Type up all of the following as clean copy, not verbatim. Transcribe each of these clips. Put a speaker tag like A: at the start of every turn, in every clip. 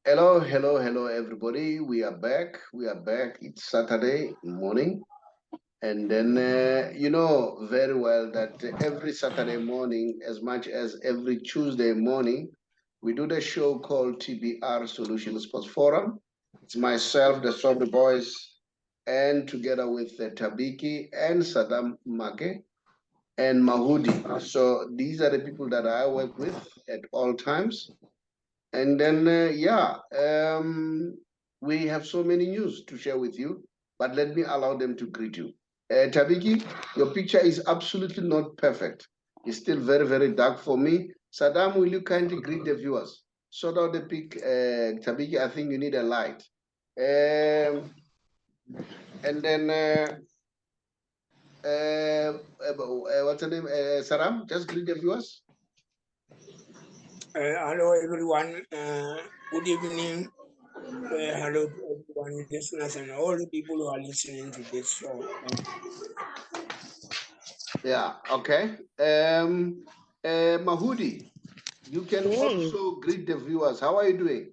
A: Hello, hello, hello, everybody. We are back. We are back. It's Saturday morning. And then, you know very well that every Saturday morning, as much as every Tuesday morning, we do the show called TBR Solution Sports Forum. It's myself, the Saubrey Boyz, and together with Tabiki and Sadaam Maake and Mahudi. So these are the people that I work with at all times. And then, we have so many news to share with you, but let me allow them to greet you. Tabiki, your picture is absolutely not perfect. It's still very, very dark for me. Saddam, will you kindly greet the viewers? Sort out the pic, Tabiki, I think you need a light. And then, what's the name? Saram, just greet the viewers.
B: Hello everyone. Good evening. Hello to everyone, listeners, and all the people who are listening to this show.
A: Yeah, okay. Mahudi, you can
C: Yes.
A: also greet the viewers. How are you doing?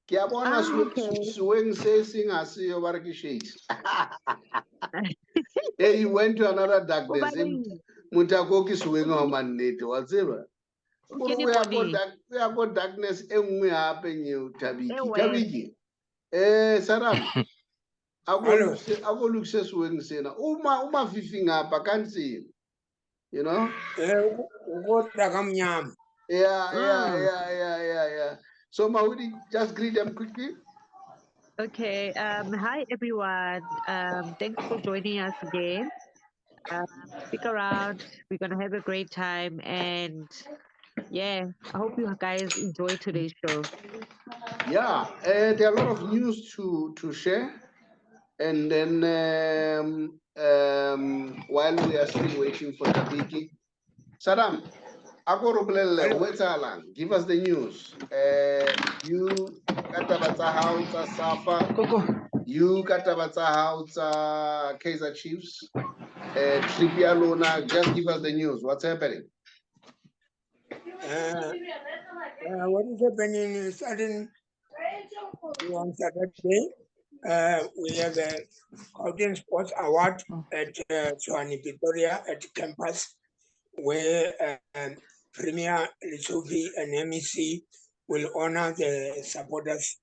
A: Kiabona
C: Okay.
A: swing say sing as your shades. Hey, you went to another darkness.
C: Ubani,
A: Mutakoki swing on mandate. What's it? We have got
C: body.
A: we have got darkness and we happen you Tabiki.
C: Ewe.
A: Tabiki. Saram.
B: Hello.
A: I go look say swing say na. Uma fifing up. I can't see you. You know? Yeah. So Mahudi, just greet them quickly.
C: Okay. Hi everyone. Thanks for joining us again. Stick around. We're gonna have a great time, and yeah, I hope you guys enjoy today's show.
A: Yeah, there are a lot of news to share, and then while we are still waiting for Tabiki, Saddam, Agorobele,
B: Hello.
A: Wetalang, give us the news. You Katabatsa Hausa Safa, you Katabatsa Hausa Kaiser Chiefs, Tripia Luna, just give us the news. What's happening?
B: What is happening is on Saturday, we have a Golden Sports Award at Tshwane Pretoria at campus, where Premier Lesotho and MEC will honor the supporters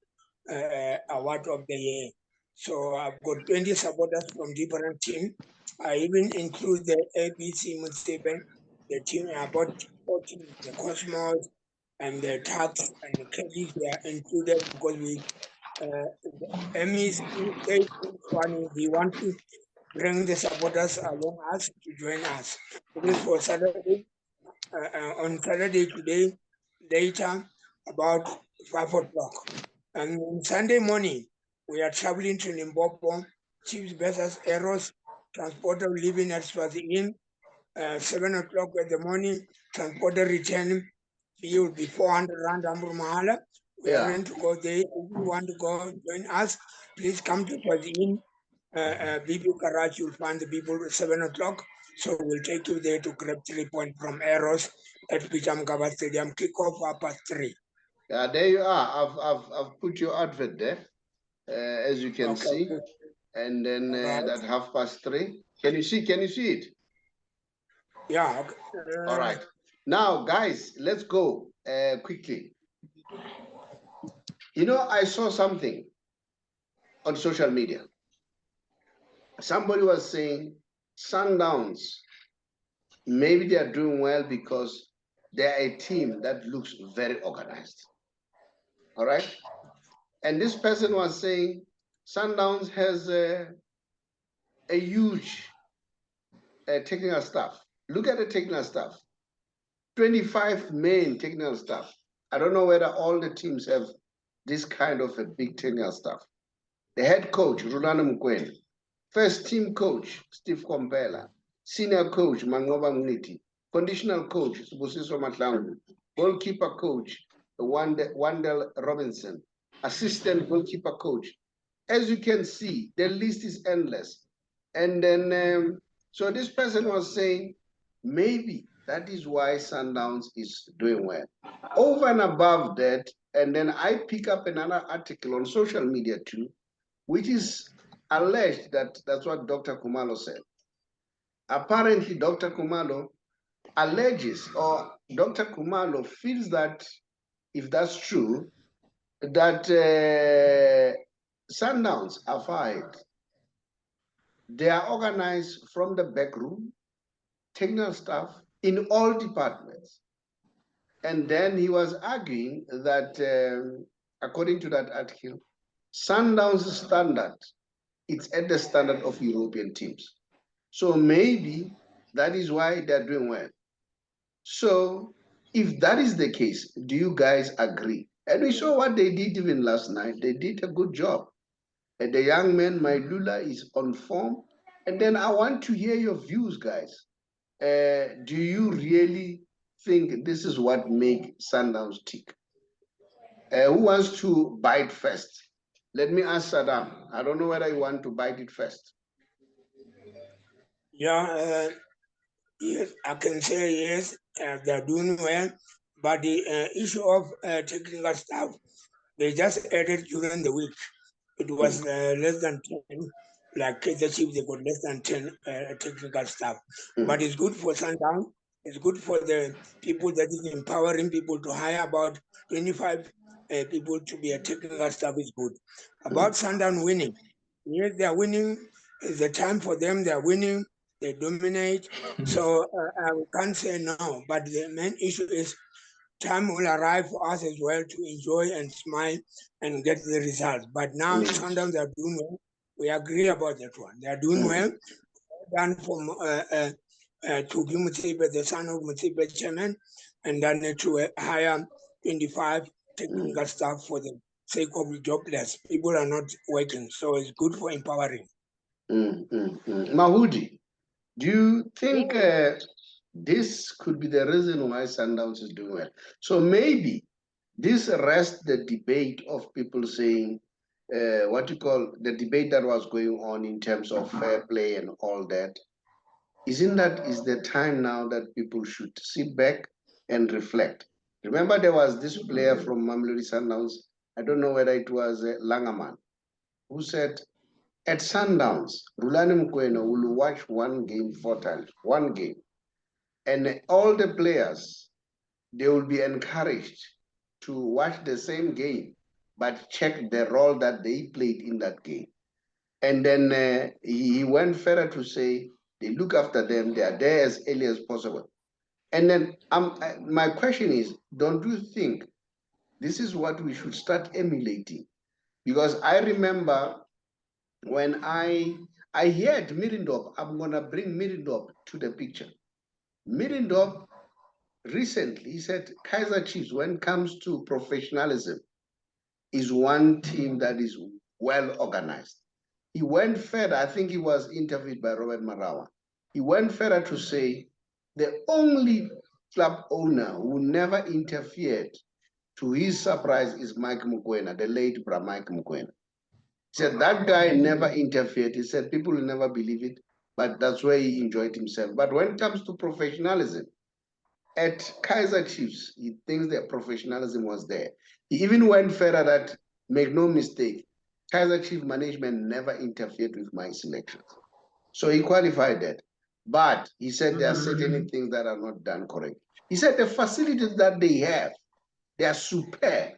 B: award of the year. So I've got 20 supporters from different teams. I even include the ABC Mutsepen, the team about 14, the Cosmos and the Tugs and the Kelly, they are included because the MEC said we want to bring the supporters along us to join us. This for Saturday. On Saturday today, later about 5 o'clock. And on Sunday morning, we are traveling to Limpopo, Chiefs versus Eros, transporter leaving at Swaziland, 7 o'clock in the morning, transporter returning, fee will be 400 Rand Amur Mahala. We are going to go there. If you want to go join us, please come to Swaziland. BP Garage, you'll find the people at 7 o'clock. So we'll take you there to grab 3 points from Eros at Picham Gaba Stadium. Kick off past 3.
A: Yeah, there you are. I've put your advert there, as you can see,
B: Good.
A: and then
B: Right.
A: that 3:30. Can you see? Can you see it?
B: Yeah.
A: All right. Now, guys, let's go quickly. You know, I saw something on social media. Somebody was saying Sundowns, maybe they are doing well because they're a team that looks very organized. All right. And this person was saying Sundowns has a huge technical staff. Look at the technical staff. 25 main technical staff. I don't know whether all the teams have this kind of a big technical staff. The head coach, Rulana Mkwene. First team coach, Steve Kompela. Senior coach, Mangoba Mniti. Conditional coach, Sibusiso Matlangu. Goalkeeper coach, Wandel Robinson. Assistant goalkeeper coach. As you can see, the list is endless. And then, so this person was saying, maybe that is why Sundowns is doing well. Over and above that, and then I pick up another article on social media too, which is alleged that that's what Dr. Khumalo said. Apparently, Dr. Khumalo alleges, or Dr. Khumalo feels that, if that's true, that Sundowns are fired. They are organized from the back room, technical staff in all departments. And then he was arguing that, according to that article, Sundowns' standard, it's at the standard of European teams. So maybe that is why they're doing well. So if that is the case, do you guys agree? And we saw what they did even last night. They did a good job. And the young man, Mailula, is on form. And then I want to hear your views, guys. Do you really think this is what makes Sundowns tick? Who wants to bite first? Let me ask Sadaam. I don't know whether you want to bite it first.
B: Yeah, yes, I can say yes, they're doing well. But the issue of technical staff, they just added during the week. It was less than 10, like the chief, they got less than 10 technical staff. But it's good for Sundown. It's good for the people that is empowering people to hire about 25 people to be a technical staff is good. About Sundown winning, yes, they are winning. It's the time for them. They are winning. They dominate. So I can't say no. But the main issue is time will arrive for us as well to enjoy and smile and get the results. But now Sundowns are doing well. We agree about that one. They are doing well. Done from to be Thebe, the son of Thebe chairman, and then to hire 25 technical staff for the sake of jobless. People are not working, so it's good for empowering.
A: Mahudi, do you think this could be the reason why Sundowns is doing well? So maybe this rests the debate of people saying, what you call the debate that was going on in terms of fair play and all that. Isn't that is the time now that people should sit back and reflect? Remember, there was this player from Mamelodi Sundowns, I don't know whether it was Langerman, who said, at Sundowns, Rulani Mkweno will watch one game 4 times, one game. And all the players, they will be encouraged to watch the same game, but check the role that they played in that game. And then he went further to say, they look after them, they are there as early as possible. And then my question is, don't you think this is what we should start emulating? Because I remember when I heard Mirindop, I'm gonna bring Mirindop to the picture. Mirindop recently, he said Kaizer Chiefs, when it comes to professionalism, is one team that is well organized. He went further, I think he was interviewed by Robert Marawa. He went further to say the only club owner who never interfered, to his surprise, is Mike Mokoena, the late Mike Mokoena. He said that guy never interfered. He said people will never believe it, but that's where he enjoyed himself. But when it comes to professionalism, at Kaizer Chiefs, he thinks that professionalism was there. He even went further that, make no mistake, Kaizer Chief management never interfered with my selections. So he qualified that. But he said there are certain things that are not done correct. He said the facilities that they have, they are superb.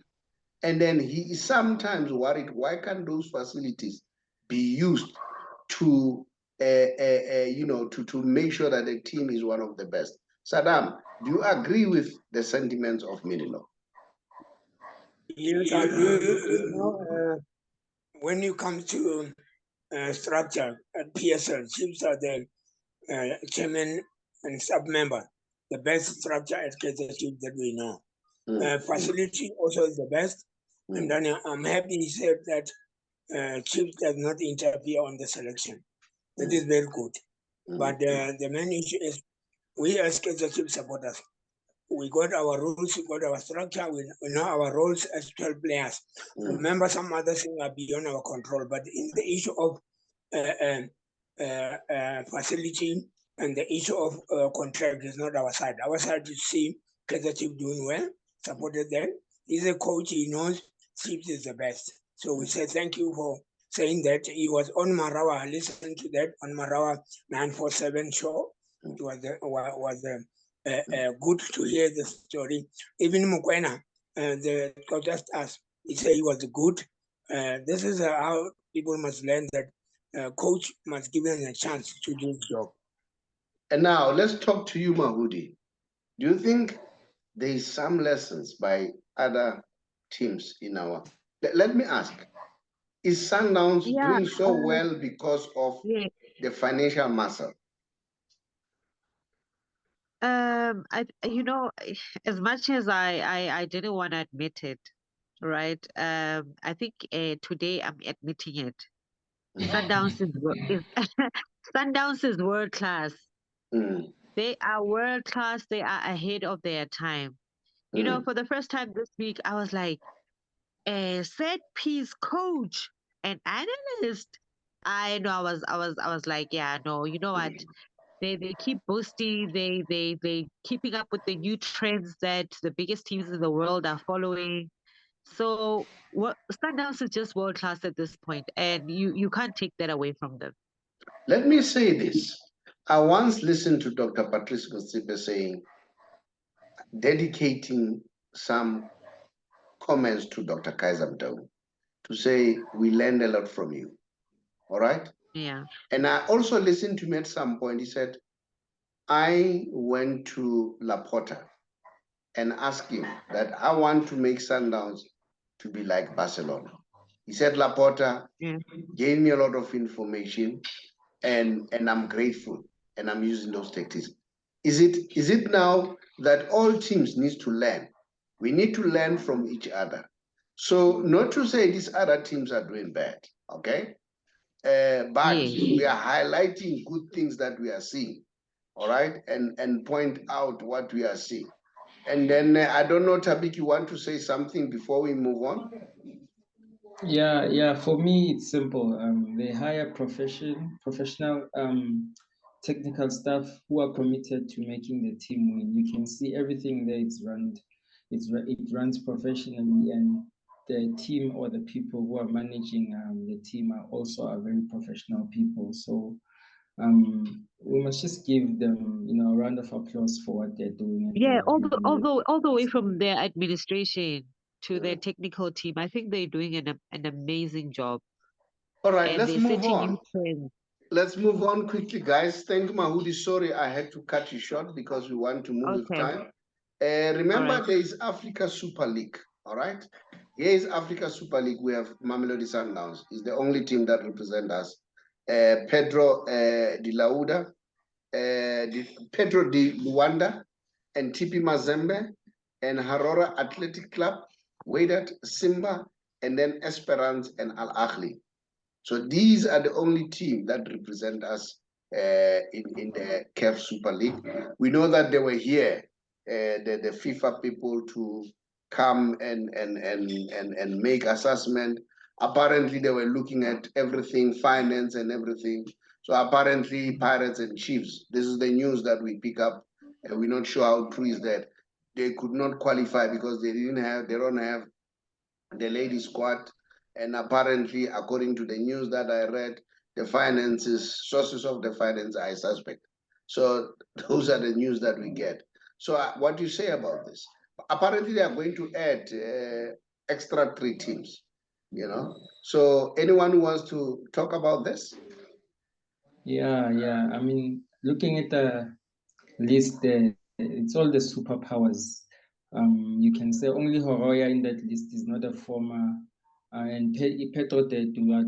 A: And then he is sometimes worried, why can't those facilities be used to, to make sure that the team is one of the best? Sadaam, do you agree with the sentiments of Minilo?
B: Yes, I do. When you come to structure at PSL, chiefs are the chairman and sub-member, the best structure at Kaizer Chiefs that we know. Facility also is the best. And then I'm happy he said that Chiefs does not interfere on the selection. That is very good. But the main issue is we as Kaizer Chiefs supporters, we got our rules, we got our structure, we know our roles as 12 players. Remember, some other things are beyond our control, but in the issue of facility and the issue of contract is not our side. Our side is see Kaizer Chiefs doing well, supported them. He's a coach, he knows Chiefs is the best. So we say thank you for saying that. He was on Marawa. I listened to that on Marawa 947 show. It was good to hear the story. Even Mukwena, the contest us, he said he was good. This is how people must learn that coach must give them a chance to do the job.
A: And now let's talk to you, Mahudi. Do you think there is some lessons by other teams in our? Let me ask: is Sundowns doing so well because of the financial muscle?
C: As much as I didn't want to admit it, right? I think today I'm admitting it. Sundowns is Sundowns is world class.
A: Mm.
C: They are world class. They are ahead of their time. You know, for the first time this week, I was like, a set piece coach, an analyst. I was like, yeah, no, you know what? They keep boosting, they keeping up with the new trends that the biggest teams in the world are following. So what Sundowns is just world class at this point, and you can't take that away from them.
A: Let me say this. I once listened to Dr. Patrice Motsepe saying, dedicating some comments to Dr. Kaiser Mtaung to say, we learned a lot from you. All right?
C: Yeah.
A: And I also listened to him at some point. He said, I went to Laporta and asked him that I want to make Sundowns to be like Barcelona. He said, Laporta gave me a lot of information and I'm grateful and I'm using those tactics. Is it now that all teams need to learn? We need to learn from each other. So not to say these other teams are doing bad, okay? But we are highlighting good things that we are seeing, all right? And point out what we are seeing. And then I don't know, Tabik, you want to say something before we move on?
D: Yeah. For me, it's simple. They hire professional technical staff who are committed to making the team win. You can see everything there. It runs professionally, and the team or the people who are managing the team are very professional people. So we must just give them, a round of applause for what they're doing.
C: Yeah, all the way from their administration to their technical team, I think they're doing an amazing job.
A: All right,
C: and
A: let's move on.
C: New trends.
A: Let's move on quickly, guys. Thank you, Mahudi. Sorry, I had to cut you short because we want to move with time. Remember, there is Africa Super League, all right? Here is Africa Super League. We have Mamelodi Sundowns. It's the only team that represents us. Pedro de Lauda, Pedro de Luanda, and TP Mazembe, and Harora Athletic Club, Wydad, Simba, and then Esperance and Al Ahly. So these are the only team that represent us in the CAF Super League. We know that they were here, the FIFA people, to come and make assessment. Apparently, they were looking at everything, finance and everything. So apparently, Pirates and Chiefs, this is the news that we pick up, and we're not sure how true is that. They could not qualify because they don't have the ladies squad. And apparently, according to the news that I read, the sources of the finance I suspect. So those are the news that we get. So what do you say about this? Apparently, they are going to add extra 3 teams, So anyone who wants to talk about this?
D: Yeah. I mean, looking at the list there, it's all the superpowers. You can say only Horoya in that list is not a former, and Petro de Luanda,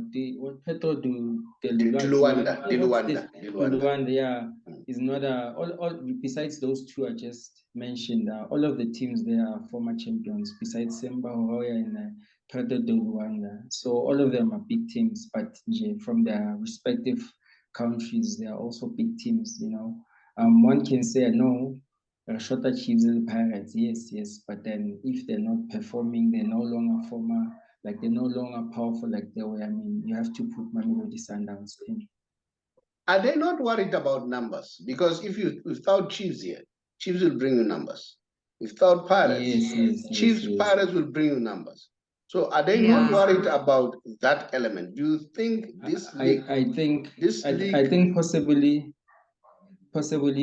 D: yeah, is not a. All besides those two I just mentioned, all of the teams there are former champions. Besides Simba, Horoya, and Petro de Luanda, so all of them are big teams, but from their respective countries, they are also big teams. One can say no. Shorter Chiefs and Pirates, yes, but then if they're not performing, they're no longer they're no longer powerful like they were. I mean, you have to put Mamelodi Sundowns in.
A: Are they not worried about numbers? Because if without Chiefs here, Chiefs will bring you numbers. Without Pirates, Chiefs,
D: yes.
A: Pirates will bring you numbers. So are they not worried about that element? Do you think this league?
D: I think possibly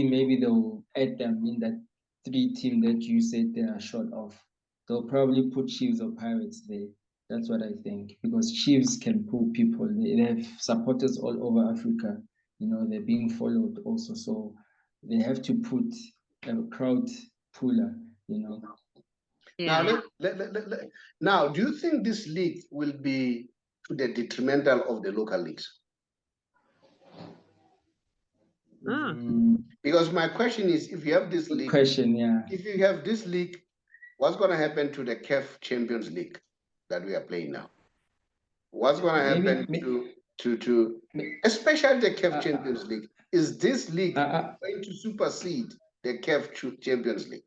D: maybe they'll add them in that 3 team that you said they are short of. They'll probably put Chiefs or Pirates there. That's what I think, because Chiefs can pull people. They have supporters all over Africa. You know, they're being followed also, so they have to put a crowd puller. You know.
A: Yeah. Now, do you think this league will be to the detrimental of the local leagues? Because my question is, if you have this league, if you have this league, what's going to happen to the CAF Champions League that we are playing now? What's going to happen to especially the CAF Champions League? Is this league going to supersede the CAF Champions League?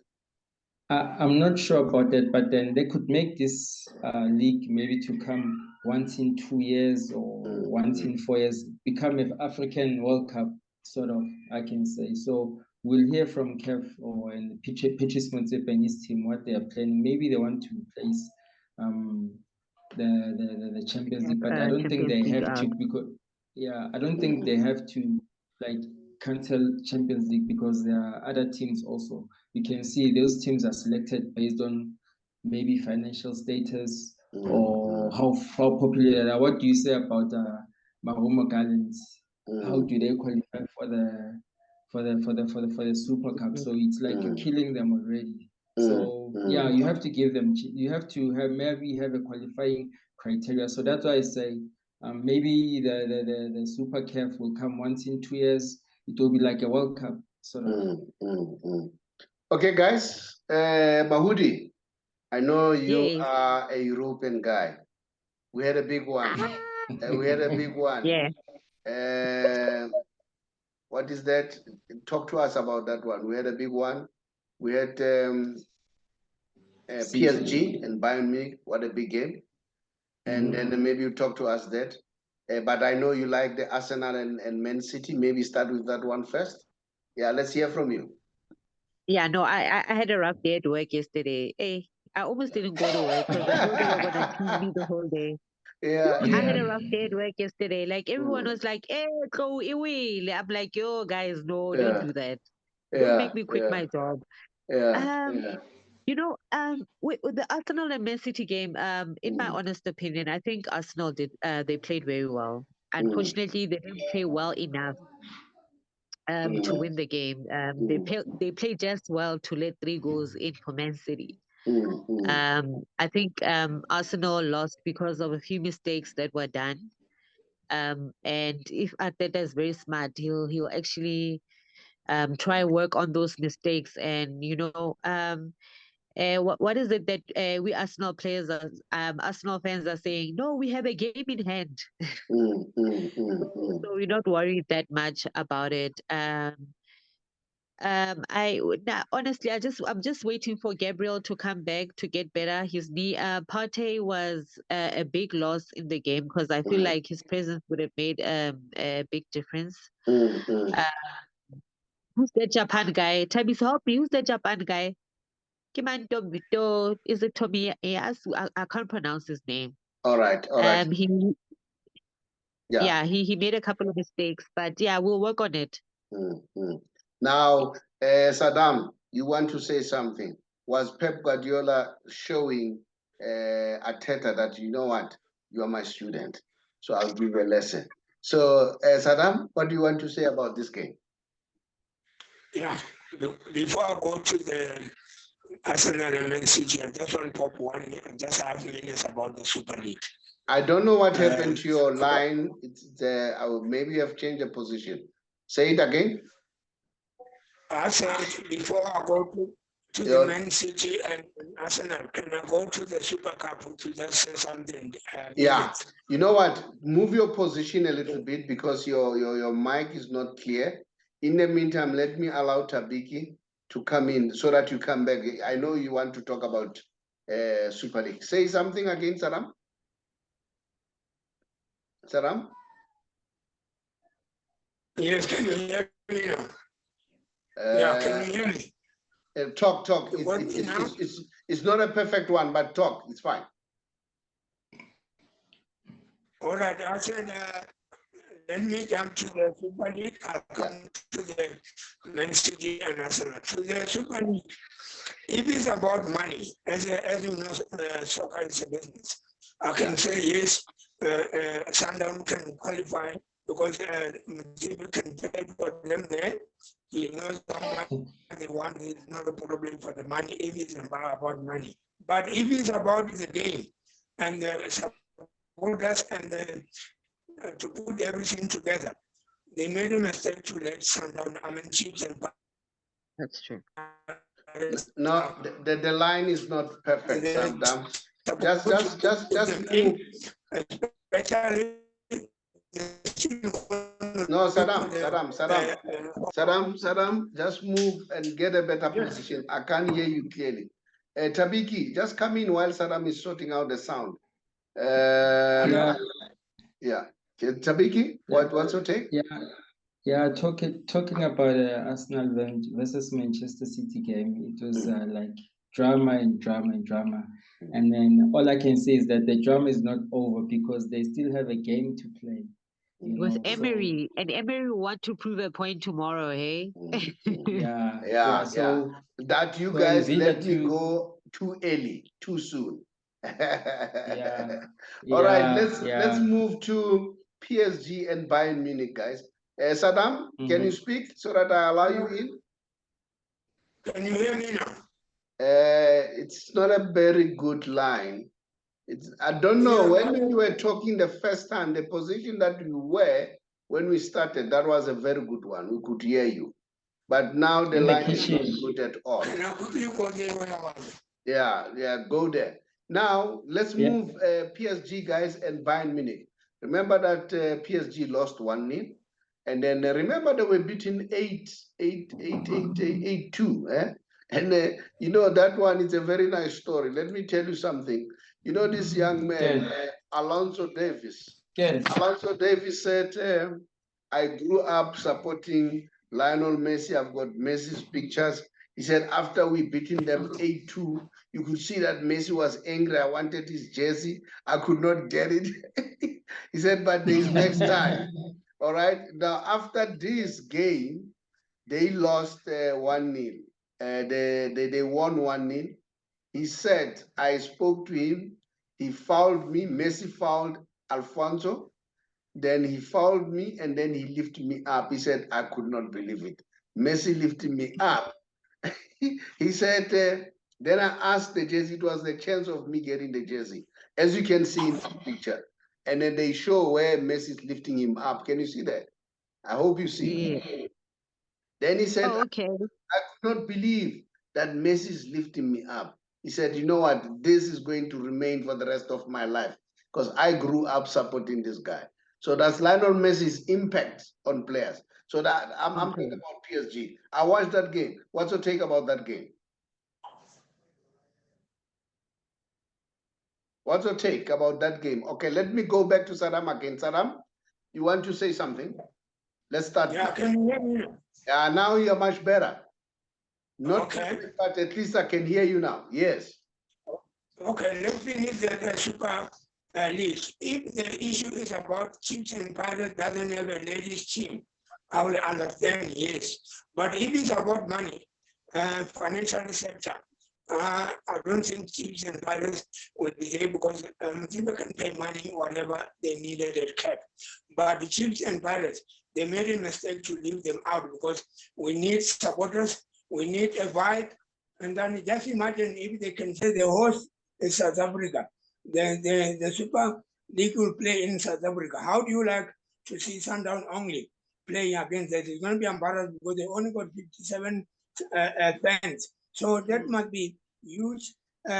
D: I'm not sure about that, but then they could make this league maybe to come once in 2 years or once in 4 years, become an African World Cup, sort of, I can say. So we'll hear from Kev or Pitches Motsepe and his team what they are planning. Maybe they want to replace the Champions League, but I don't think they have to, because I don't think they have to like cancel Champions League, because there are other teams also. You can see those teams are selected based on maybe financial status or how popular they are. What do you say about Marumo Gallants? How do they qualify for the Super Cup? So it's like you're killing them already. So you have to give them. You have to maybe have a qualifying criteria. So that's why I say maybe the Super CAF will come once in 2 years. It will be like a World Cup sort of.
A: Okay, guys. Mahudi, I know you are a European guy. We had a big one.
C: Yeah.
A: What is that? Talk to us about that one. We had a big one. We had PSG and Bayern Munich. What a big game. And then maybe you talk to us that. But I know you like the Arsenal and Man City. Maybe start with that one first. Yeah, let's hear from you.
C: Yeah, no, I had a rough day at work yesterday. Hey, I almost didn't go to work because I thought they were going to tease me the whole day. I had a rough day at work yesterday. Like everyone was like, "Hey, go away." I'm like, "Yo, guys, no, don't do that. Don't make me quit my job." You know, with the Arsenal and Man City game, in my honest opinion, I think Arsenal did. They played very well. Unfortunately, they didn't play well enough to win the game. They played just well to let 3 goals in for Man City. I think Arsenal lost because of a few mistakes that were done. And if Arteta is very smart, he'll actually try work on those mistakes. And what is it that we Arsenal players are, Arsenal fans are saying? No, we have a game in hand. So we're not worried that much about it. Honestly, I'm just waiting for Gabriel to come back to get better. His knee, Partey was a big loss in the game because I feel like his presence would have made a big difference. Who's that Japan guy? Thabiso, help me. Who's that Japan guy? Is it Tommy? Yes, I can't pronounce his name.
A: All right.
C: He made a couple of mistakes, but yeah, we'll work on it.
A: Now, Sadaam, you want to say something? Was Pep Guardiola showing Arteta that, you know what, you are my student, so I'll give you a lesson? So, Sadaam, what do you want to say about this game?
B: Yeah, before I go to the Arsenal and Man City, I just want to talk just have minutes about the Super League.
A: I don't know what happened to your line. Maybe you have changed the position. Say it again.
B: I said before I go to the Man City and Arsenal, can I go to the Super Cup to just say something?
A: You know what? Move your position a little bit because your mic is not clear. In the meantime, let me allow Tabiki to come in so that you come back. I know you want to talk about Super League. Say something again, Sadaam. Sadaam?
B: Yes, can you hear me now? Yeah, can you hear me?
A: Talk.
B: Because
A: It's not a perfect one, but talk. It's fine.
B: All right, I said, let me jump to the Super League. I'll come to the Man City and Arsenal. To the Super League, if it's about money, as you know, soccer is a business. I can say yes, Sundown can qualify because people can pay for them there. He knows how much they want. It's not a problem for the money if it's about money. But if it's about the game and the supporters and to put everything together, they made a mistake to let Sundown, Chiefs and
C: That's true.
A: No, the line is not perfect, Sadaam. Just move.
B: Especially
A: no, Sadaam, just move and get a better position. I can't hear you clearly. Tabiki, just come in while Sadaam is sorting out the sound. Yeah. Tabiki, what's your take?
D: Yeah, talking about Arsenal versus Manchester City game, it was like drama. And then all I can say is that the drama is not over because they still have a game to play.
C: With Emery, and Emery will want to prove a point tomorrow, hey?
D: So
A: that you guys let me go too early, too soon. All right, let's move to PSG and Bayern Munich, guys. Sadaam, can you speak so that I allow you in?
B: Can you hear me now?
A: It's not a very good line. I don't know, when we were talking the first time, the position that you were when we started, that was a very good one. We could hear you. But now the line is not good at all. Yeah, go there. Now, let's move PSG, guys, and Bayern Munich. Remember that PSG lost 1-0. And then remember they were beaten 8-2. And you know, that one is a very nice story. Let me tell you something. You know, this young man, Alonso Davies. Alonso Davies said, I grew up supporting Lionel Messi. I've got Messi's pictures. He said, after we beaten them 8-2, you could see that Messi was angry. I wanted his jersey. I could not get it. He said, but there is next time. All right. Now, after this game, they lost 1-0. They won 1-0. He said, I spoke to him. He fouled me. Messi fouled Alfonso. Then he fouled me, and then he lifted me up. He said, I could not believe it. Messi lifted me up. He said, then I asked the jersey. It was the chance of me getting the jersey, as you can see in the picture. And then they show where Messi is lifting him up. Can you see that? I hope you see.
C: Yeah.
A: Then he said,
C: okay.
A: I could not believe that Messi is lifting me up. He said, you know what? This is going to remain for the rest of my life because I grew up supporting this guy. So that's Lionel Messi's impact on players. So that I'm talking about PSG. I watched that game. What's your take about that game? What's your take about that game? Okay, let me go back to Sadaam again. Sadaam, you want to say something? Let's start.
B: Yeah, can you hear me?
A: Yeah, now you're much better. Not
B: okay,
A: but at least I can hear you now. Yes.
B: Okay, let's finish the Super League. If the issue is about Chiefs and Pirates doesn't have a ladies team, I will understand, yes. But if it's about money, financial sector, I don't think Chiefs and Pirates will be there because people can pay money whatever they needed at cap. But the Chiefs and Pirates, they made a mistake to leave them out because we need supporters, we need a vibe, and then just imagine if they can say the host is South Africa, the Super League will play in South Africa. How do you like to see Sundown only playing against that? It's going to be embarrassed because they only got 57 fans. So that must be huge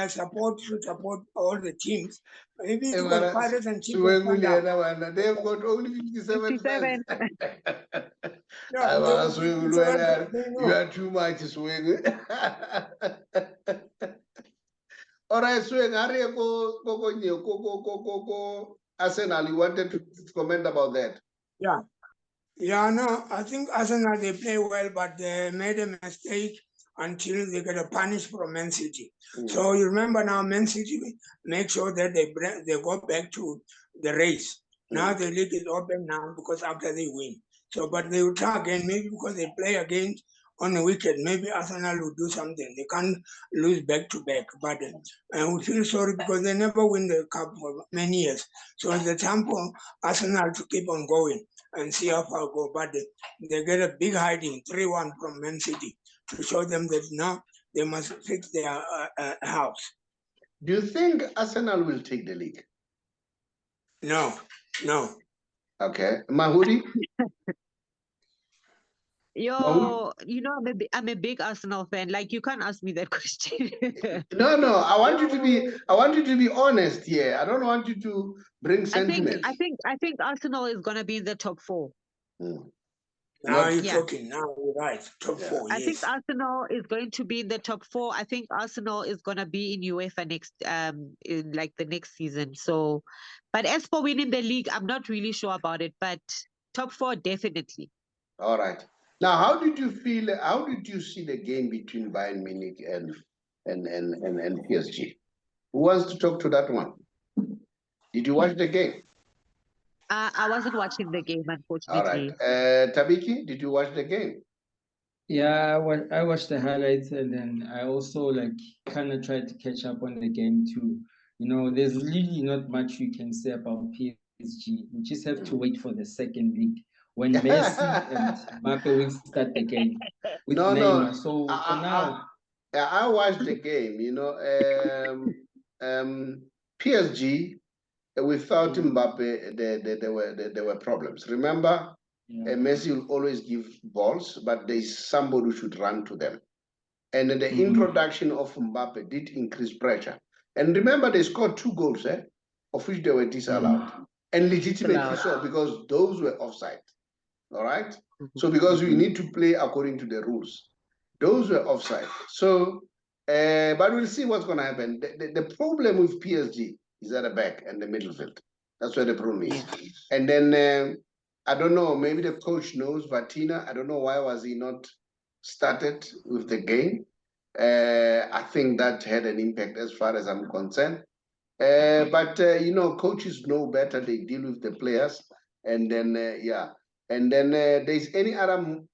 B: support to support all the teams. Maybe it's got Pirates and Chiefs.
A: They've got only 57 fans. You are too much swing. All right, swing. Arsenal, you wanted to comment about that?
B: Yeah, no, I think Arsenal, they play well, but they made a mistake until they get a punish from Man City. So you remember now, Man City make sure that they go back to the race. Now the league is open now because after they win. So, but they will try again, maybe because they play against on the weekend. Maybe Arsenal will do something. They can't lose back to back. But we feel sorry because they never win the cup for many years. So it's the time for Arsenal to keep on going and see how far go. But they get a big hiding, 3-1 from Man City, to show them that now they must fix their house.
A: Do you think Arsenal will take the league?
B: No.
A: Okay. Mahudi?
C: I'm a big Arsenal fan. Like, you can't ask me that question.
A: No. I want you to be honest here. I don't want you to bring sentiment.
C: I think Arsenal is gonna be in the top 4.
B: Now you're talking. Now you're right. Top 4.
C: I think Arsenal is going to be in the top 4. I think Arsenal is gonna be in UEFA next in like the next season. So, but as for winning the league, I'm not really sure about it. But top 4 definitely.
A: All right. Now, how did you feel? How did you see the game between Bayern Munich and PSG? Who wants to talk to that one? Did you watch the game?
C: I wasn't watching the game, unfortunately.
A: All right. Tabiki, did you watch the game?
D: Yeah, I watched the highlights, and then I also kind of tried to catch up on the game too. There's really not much you can say about PSG. We just have to wait for the second leg when Messi and Mbappe will start the game with Neymar. So for now,
A: I watched the game. PSG without Mbappe, there were problems. Remember, Messi will always give balls, but there's somebody who should run to them. And the introduction of Mbappe did increase pressure. And remember, they scored 2 goals, of which they were disallowed. And legitimately so, because those were offside. All right? So because we need to play according to the rules. Those were offside. So, but we'll see what's going to happen. The problem with PSG is at the back and the middle field. That's where the problem is. And then, I don't know, maybe the coach knows, Vatina, I don't know why was he not started with the game. I think that had an impact as far as I'm concerned. But coaches know better. They deal with the players. And then, And then there's any other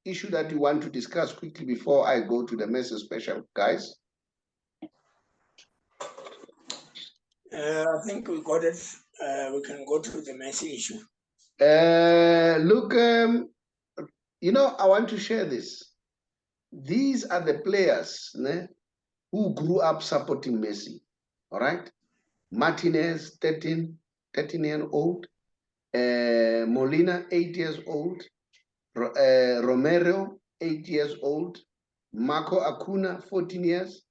A: issue that you want to discuss quickly before I go to the Messi Special, guys?
B: I think we got it. We can go to the Messi issue.
A: Look, I want to share this. These are the players who grew up supporting Messi, all right? Martinez, 13-year-old. Molina, 8 years old. Romero, 8 years old. Marco Acuna, 14 years.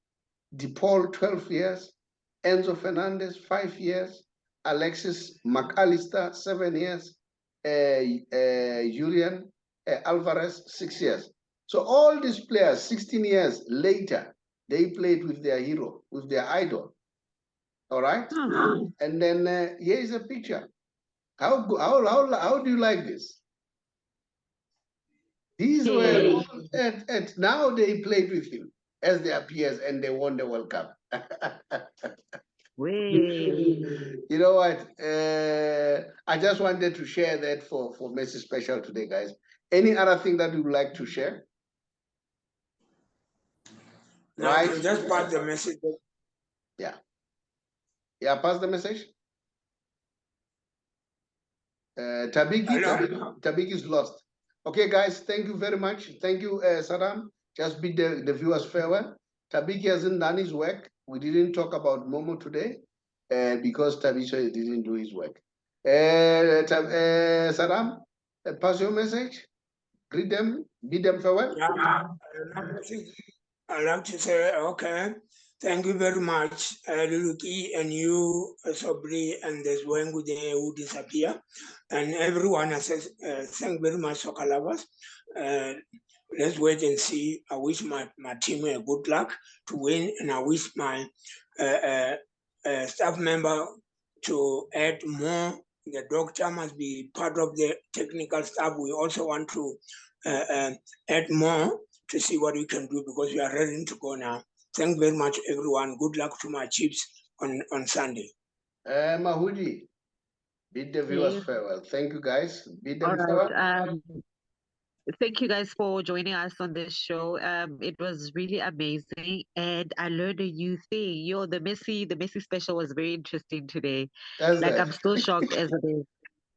A: DePaul, 12 years. Enzo Fernandez, 5 years. Alexis McAllister, 7 years. Julian Alvarez, 6 years. So all these players, 16 years later, they played with their hero, with their idol. All right? And then here is a picture. How do you like this? These were now they played with him as their peers and they won the World Cup. You know what? I just wanted to share that for Messi Special today, guys. Any other thing that you would like to share?
B: No, right? Just pass the message.
A: Yeah. Yeah, pass the message. Tabiki is lost. Okay, guys, thank you very much. Thank you, Sadaam. Just bid the viewers farewell. Tabiki hasn't done his work. We didn't talk about Momo today because Thabiso didn't do his work. Sadaam, pass your message. Greet them, bid them farewell.
B: Yeah, I'd like to say, okay, thank you very much, Luluki, and you, Saubrey, and there's Wengude who disappear, and everyone. I says, thank very much, soccer lovers. Let's wait and see. I wish my team a good luck to win, and I wish my staff member to add more. The doctor must be part of the technical staff. We also want to add more to see what we can do because we are ready to go now. Thank you very much, everyone. Good luck to my chiefs on Sunday.
A: Mahudi, bid the viewers
C: Yes.
A: farewell. Thank you, guys. Bid them
C: All
A: farewell.
C: right. Thank you guys for joining us on this show. It was really amazing, and I learned a new thing. The Messi Special was very interesting today.
A: That's
C: Like,
A: that.
C: I'm still shocked as it is.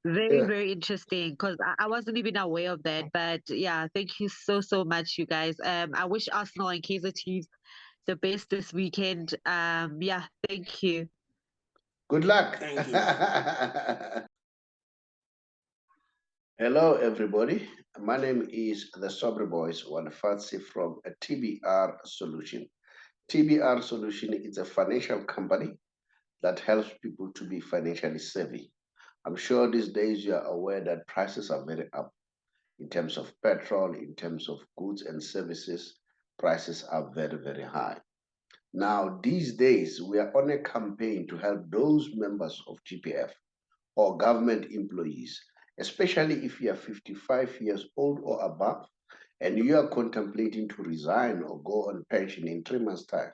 C: Very,
A: Yeah.
C: very interesting because I wasn't even aware of that. But yeah, thank you so much, you guys. I wish Arsenal and Kaizer Chiefs the best this weekend. Yeah, thank you.
A: Good luck.
B: Thank you.
A: Hello, everybody. My name is the Saubrey Boyz Walefatshe from a TBR Solution. TBR Solution is a financial company that helps people to be financially savvy. I'm sure these days you are aware that prices are very up in terms of petrol, in terms of goods and services. Prices are very, very high. Now, these days, we are on a campaign to help those members of GPF or government employees, especially if you are 55 years old or above and you are contemplating to resign or go on pension in 3 months' time.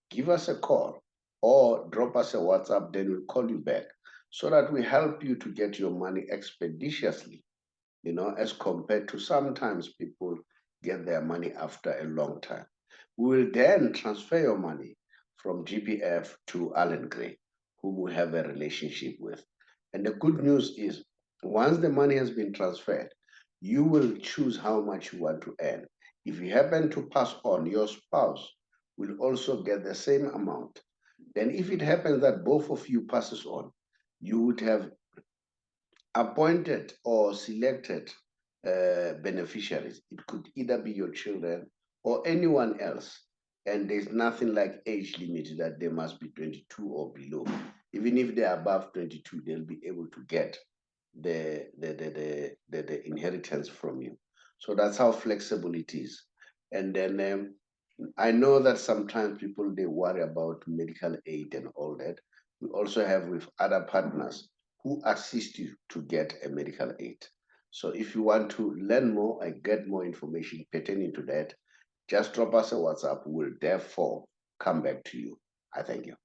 A: Give us a call or drop us a WhatsApp, then we'll call you back so that we help you to get your money expeditiously, as compared to sometimes people get their money after a long time. We will then transfer your money from GPF to Allen Gray, whom we have a relationship with. And the good news is, once the money has been transferred, you will choose how much you want to earn. If you happen to pass on, your spouse will also get the same amount. Then if it happens that both of you passes on, you would have appointed or selected beneficiaries. It could either be your children or anyone else. And there's nothing like age limit that they must be 22 or below. Even if they're above 22, they'll be able to get the inheritance from you. So that's how flexible it is. And then I know that sometimes people, they worry about medical aid and all that. We also have with other partners who assist you to get a medical aid. So if you want to learn more and get more information pertaining to that, just drop us a WhatsApp. We'll therefore come back to you. I thank you.